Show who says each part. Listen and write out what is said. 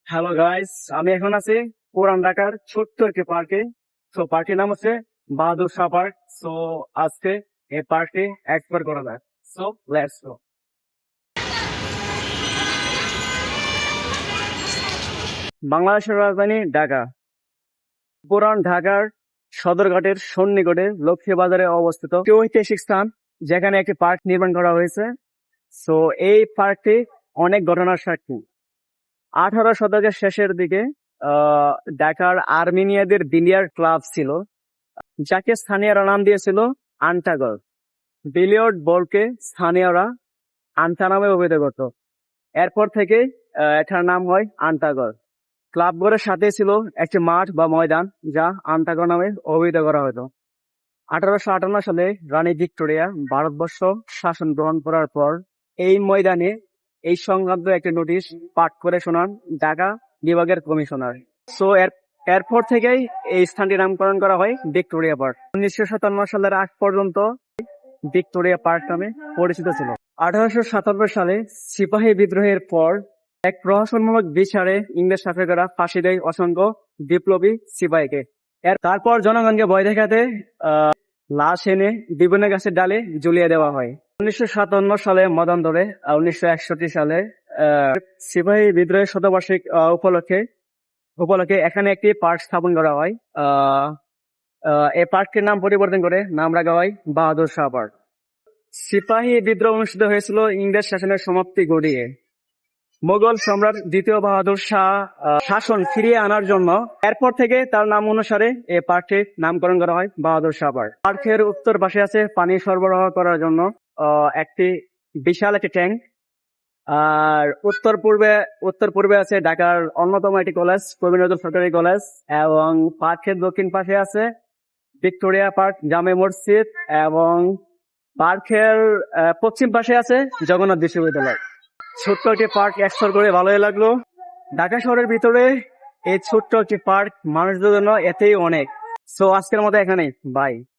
Speaker 1: Hello guys, আমি এখন আছি পুরান ঢাকার ছোট্ট একটি পার্কে। তো পার্কের নাম হচ্ছে বাহাদুর শাহ পার্ক। সো আজকে এই পার্কটি এক্সপ্লোর করা যায়। So let's go. বাংলাদেশের রাজধানী ঢাকা। পুরান ঢাকার সদরঘাটের সন্নিকটে লক্ষ্মী বাজারে অবস্থিত একটি ঐতিহাসিক স্থান, যেখানে একটি পার্ক নির্মাণ করা হয়েছে। সো এই পার্কটি অনেক ঘটনার সাক্ষী। 18 শতকের শেষের দিকে ঢাকার আর্মেনিয়াদের বিলিয়ার্ড ক্লাব ছিল, যাকে স্থানীয়রা নাম দিয়েছিল আন্টাগর। বিলিয়ার্ড বলকে স্থানীয়রা আন্টা নামে অভিহিত করত। এরপর থেকে এটার নাম হয় আন্টাগর। ক্লাবঘরের সাথে ছিল একটি মাঠ বা ময়দান, যা আন্টাগর নামে অভিহিত করা হতো। 1858 সালে রানী ভিক্টোরিয়া ভারতবর্ষ শাসন গ্রহণ করার পর এই ময়দানে এই সংক্রান্ত একটি নোটিশ পাঠ করে শোনান ঢাকা বিভাগের কমিশনার। সো এরপর থেকেই এই স্থানটির নামকরণ করা হয় ভিক্টোরিয়া পার্ক। 1957 সালের আগ পর্যন্ত ভিক্টোরিয়া পার্ক নামে পরিচিত ছিল। 1897 সালে সিপাহী বিদ্রোহের পর এক প্রহসনমূলক বিচারে ইংরেজ শাসকেরা ফাঁসি দেয় অসংখ্য বিপ্লবী সিপাহীকে। তারপর জনগণকে ভয় দেখাতে লাশ এনে বিভিন্ন গাছের ডালে ঝুলিয়ে দেওয়া হয়। 1957 সালে মতান্তরে 1961 সালে সিপাহী বিদ্রোহের শতবার্ষিক উপলক্ষে এখানে একটি পার্ক স্থাপন করা হয়। এই পার্কটির নাম পরিবর্তন করে নাম রাখা হয় বাহাদুর শাহ পার্ক। সিপাহী বিদ্রোহ অনুষ্ঠিত হয়েছিল ইংরেজ শাসনের সমাপ্তি ঘটিয়ে মোগল সম্রাট দ্বিতীয় বাহাদুর শাহ শাসন ফিরিয়ে আনার জন্য। এরপর থেকে তার নাম অনুসারে এই পার্কটির নামকরণ করা হয় বাহাদুর শাহ পার্ক। পার্কের উত্তর পাশে আছে পানি সরবরাহ করার জন্য একটি বিশাল একটি ট্যাঙ্ক। আর উত্তর পূর্বে আছে ঢাকার অন্যতম একটি কলেজ, প্রবীণ নজরুল সরকারি কলেজ। এবং পার্কের দক্ষিণ পাশে আছে ভিক্টোরিয়া পার্ক, জামে মসজিদ। এবং পার্কের পশ্চিম পাশে আছে জগন্নাথ বিশ্ববিদ্যালয়। ছোট্ট একটি পার্ক এক্সপ্লোর করে ভালোই লাগলো। ঢাকা শহরের ভিতরে এই ছোট্ট একটি পার্ক মানুষদের জন্য এতেই অনেক। সো আজকের মতো এখানেই, বাই।